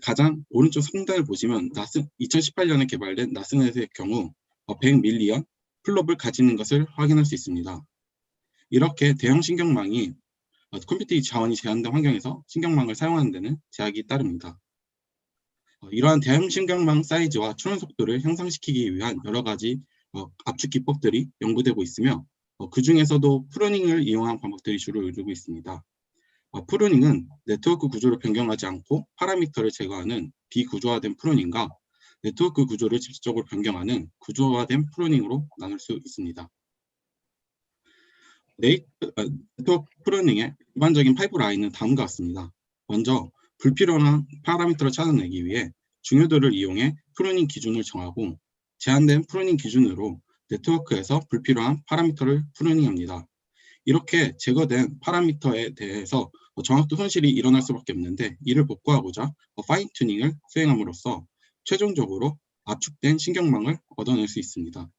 가장 오른쪽 상단을 보시면 2018년에 개발된 나스넷의 경우 100밀리언 플롭을 가지는 것을 확인할 수 있습니다. 이렇게 대형 신경망이 컴퓨팅 자원이 제한된 환경에서 신경망을 사용하는 데는 제약이 따릅니다. 이러한 대형 신경망 사이즈와 추론 속도를 향상시키기 위한 여러 가지 압축 기법들이 연구되고 있으며 그 중에서도 프루닝을 이용한 방법들이 주로 이루고 있습니다. 프루닝은 네트워크 구조를 변경하지 않고 파라미터를 제거하는 비구조화된 프루닝과 네트워크 구조를 직접적으로 변경하는 구조화된 프루닝으로 나눌 수 있습니다. 네트워크 프루닝의 일반적인 파이프라인은 다음과 같습니다. 먼저 불필요한 파라미터를 찾아내기 위해 중요도를 이용해 프루닝 기준을 정하고 제한된 프루닝 기준으로 네트워크에서 불필요한 파라미터를 프루닝합니다. 이렇게 제거된 파라미터에 대해서 정확도 손실이 일어날 수밖에 없는데 이를 복구하고자 파인 튜닝을 수행함으로써 최종적으로 압축된 신경망을 얻어낼 수 있습니다.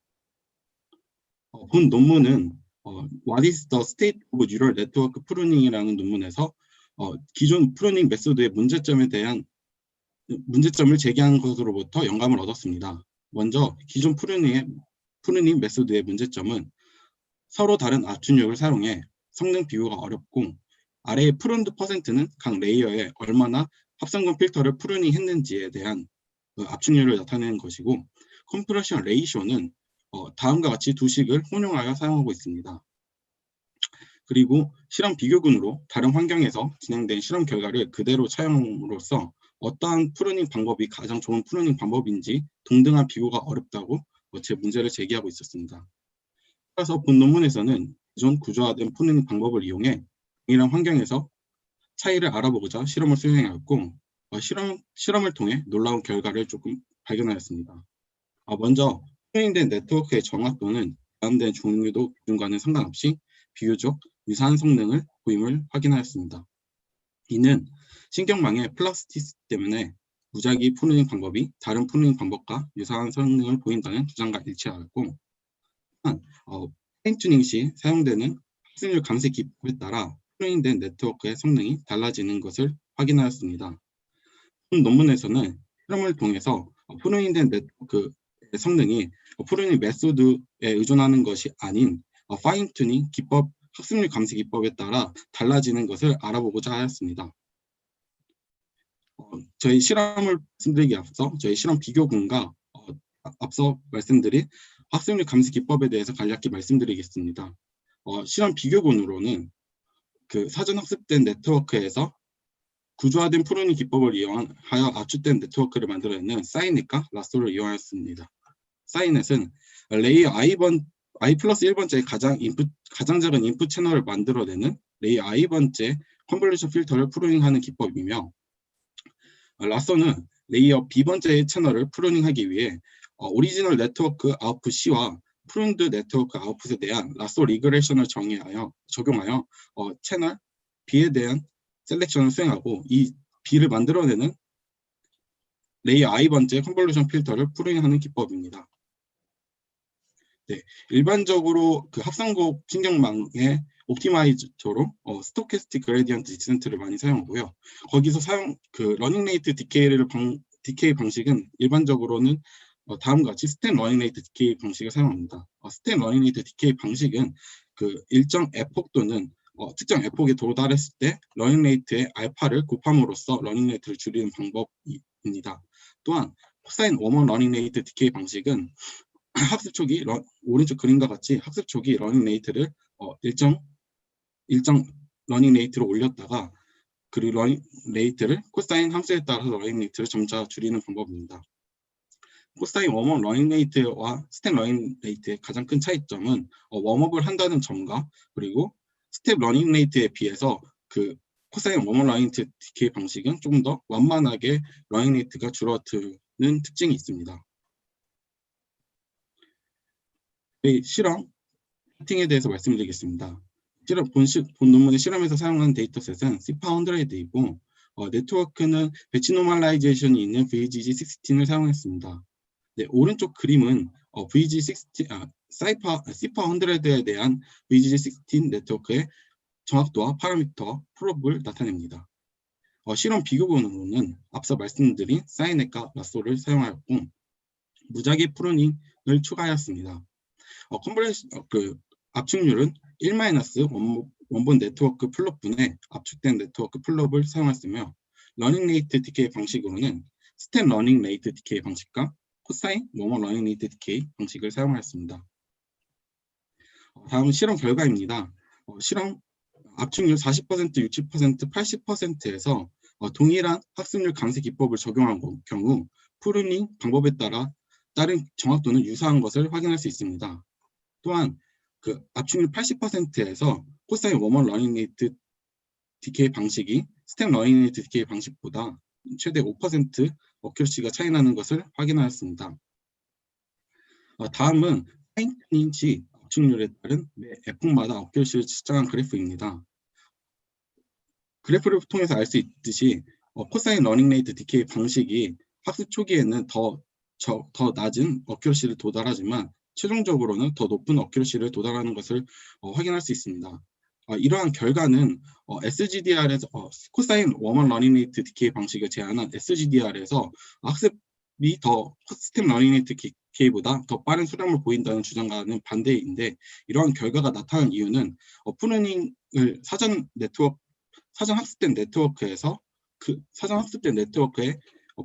본 논문은 What is the state of neural network pruning?이라는 논문에서 기존 프루닝 메소드의 문제점에 대한 문제점을 제기한 것으로부터 영감을 얻었습니다. 먼저 기존 프루닝 메소드의 문제점은 서로 다른 압축력을 사용해 성능 비교가 어렵고 아래의 프룬드 퍼센트는 각 레이어에 얼마나 합성금 필터를 프루닝 했는지에 대한 압축률을 나타내는 것이고 컴프레션 레이쇼는 다음과 같이 두 식을 혼용하여 사용하고 있습니다. 그리고 실험 비교군으로 다른 환경에서 진행된 실험 결과를 그대로 차용함으로써 어떠한 프루닝 방법이 가장 좋은 프루닝 방법인지 동등한 비교가 어렵다고 제 문제를 제기하고 있었습니다. 따라서 본 논문에서는 기존 구조화된 프루닝 방법을 이용해 동일한 환경에서 차이를 알아보고자 실험을 수행하였고 실험을 통해 놀라운 결과를 조금 발견하였습니다. 먼저 프루닝된 네트워크의 정확도는 제한된 중요도 기준과는 상관없이 비교적 유사한 성능을 보임을 확인하였습니다. 이는 신경망의 플라스티시티 때문에 무작위 프루닝 방법이 다른 프루닝 방법과 유사한 성능을 보인다는 주장과 일치하였고 파인 튜닝 시 사용되는 학습률 감쇄 기법에 따라 프루닝된 네트워크의 성능이 달라지는 것을 확인하였습니다. 논문에서는 실험을 통해서 프루닝된 네트워크의 성능이 프루닝 메소드에 의존하는 것이 아닌 파인 튜닝 기법, 학습률 감쇄 기법에 따라 달라지는 것을 알아보고자 하였습니다. 저희 실험을 말씀드리기 앞서 저희 실험 비교군과 앞서 말씀드린 학습률 감쇄 기법에 대해서 간략히 말씀드리겠습니다. 실험 비교군으로는 사전 학습된 네트워크에서 구조화된 프루닝 기법을 이용하여 압축된 네트워크를 만들어내는 사이넷과 라쏘를 이용하였습니다. 사이넷은 레이어 i 플러스 1번째의 가장 작은 인풋 채널을 만들어내는 레이어 i번째 컨볼루션 필터를 프루닝하는 기법이며 라쏘는 레이어 b번째의 채널을 프루닝하기 위해 오리지널 네트워크 아웃풋 C와 프룬드 네트워크 아웃풋에 대한 라쏘 리그레션을 적용하여 채널 B에 대한 셀렉션을 수행하고 이 B를 만들어내는 레이어 i번째 컨볼루션 필터를 프루닝하는 기법입니다. 네, 일반적으로 합성곡 신경망의 옵티마이저로 스토캐스틱 그레디언트 디센트를 많이 사용하고요. 거기서 러닝 레이트 디케이 방식은 일반적으로는 다음과 같이 스텝 러닝 레이트 디케이 방식을 사용합니다. 스텝 러닝 레이트 디케이 방식은 일정 에폭 또는 특정 에폭에 도달했을 때 러닝 레이트의 알파를 곱함으로써 러닝 레이트를 줄이는 방법입니다. 또한 코사인 워먼 러닝 레이트 디케이 방식은 학습 초기 오른쪽 그림과 같이 학습 초기 러닝 레이트를 일정 러닝 레이트로 올렸다가 그 러닝 레이트를 코사인 함수에 따라서 러닝 레이트를 점차 줄이는 방법입니다. 코사인 웜업 러닝 레이트와 스텝 러닝 레이트의 가장 큰 차이점은 웜업을 한다는 점과 그리고 스텝 러닝 레이트에 비해서 코사인 웜업 러닝 레이트 디케이 방식은 조금 더 완만하게 러닝 레이트가 줄어드는 특징이 있습니다. 실험 세팅에 대해서 말씀드리겠습니다. 본 논문의 실험에서 사용한 데이터셋은 CIPA100이고 네트워크는 배치 노멀라이제이션이 있는 VGG16을 사용했습니다. 네, 오른쪽 그림은 CIPA100에 대한 VGG16 네트워크의 정확도와 파라미터 프롭을 나타냅니다. 실험 비교본으로는 앞서 말씀드린 사이넷과 라쏘를 사용하였고 무작위 프루닝을 추가하였습니다. 압축률은 1-원본 네트워크 플롯분의 압축된 네트워크 플롯을 사용했으며 러닝 레이트 디케이 방식으로는 스텝 러닝 레이트 디케이 방식과 코사인 워머 러닝 레이트 디케이 방식을 사용하였습니다. 다음 실험 결과입니다. 실험 압축률 40%, 60%, 80%에서 동일한 학습률 감쇄 기법을 적용한 경우 프루닝 방법에 따른 정확도는 유사한 것을 확인할 수 있습니다. 또한 압축률 80%에서 코사인 워머 러닝 레이트 디케이 방식이 스텝 러닝 레이트 디케이 방식보다 최대 5% 어큐러시가 차이 나는 것을 확인하였습니다. 다음은 파인 튜닝 시 압축률에 따른 매 F마다 어큐러시를 측정한 그래프입니다. 그래프를 통해서 알 수 있듯이 코사인 러닝 레이트 디케이 방식이 학습 초기에는 더 낮은 어큐러시를 도달하지만 최종적으로는 더 높은 어큐러시를 도달하는 것을 확인할 수 있습니다. 이러한 결과는 SGDR에서 코사인 워머 러닝 레이트 디케이 방식을 제안한 SGDR에서 학습이 더 스텝 러닝 레이트 디케이보다 더 빠른 수렴을 보인다는 주장과는 반대인데 이러한 결과가 나타난 이유는 프루닝을 사전 학습된 네트워크에서 사전 학습된 네트워크의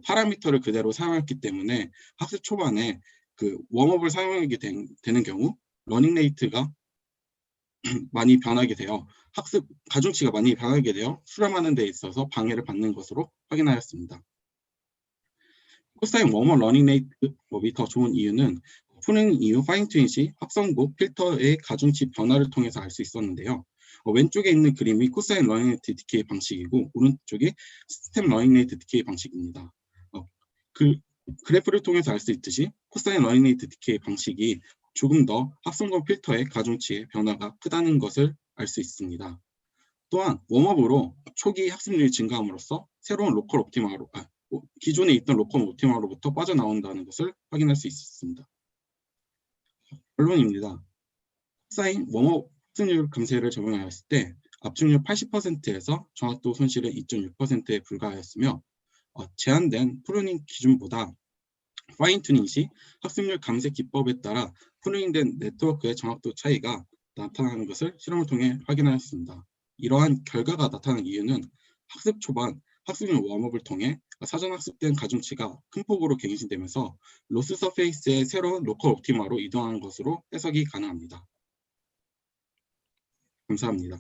파라미터를 그대로 사용했기 때문에 학습 초반에 웜업을 사용하게 되는 경우 러닝 레이트가 많이 변하게 되어 가중치가 많이 변하게 되어 수렴하는 데 있어서 방해를 받는 것으로 확인하였습니다. 코사인 워머 러닝 레이트 법이 더 좋은 이유는 프루닝 이후 파인 튜닝 시 합성고 필터의 가중치 변화를 통해서 알 수 있었는데요. 왼쪽에 있는 그림이 코사인 러닝 레이트 디케이 방식이고 오른쪽이 스텝 러닝 레이트 디케이 방식입니다. 그래프를 통해서 알 수 있듯이 코사인 러닝 레이트 디케이 방식이 조금 더 합성고 필터의 가중치의 변화가 크다는 것을 알 수 있습니다. 또한 웜업으로 초기 학습률이 증가함으로써 새로운 로컬 옵티마로 기존에 있던 로컬 옵티마로부터 빠져나온다는 것을 확인할 수 있습니다. 결론입니다. 코사인 웜업 학습률 감쇄를 적용하였을 때 압축률 80%에서 정확도 손실은 2.6%에 불과하였으며 제한된 프루닝 기준보다 파인 튜닝 시 학습률 감쇄 기법에 따라 프루닝된 네트워크의 정확도 차이가 나타나는 것을 실험을 통해 확인하였습니다. 이러한 결과가 나타난 이유는 학습 초반 학습률 웜업을 통해 사전 학습된 가중치가 큰 폭으로 갱신되면서 로스 서페이스의 새로운 로컬 옵티마로 이동한 것으로 해석이 가능합니다. 감사합니다.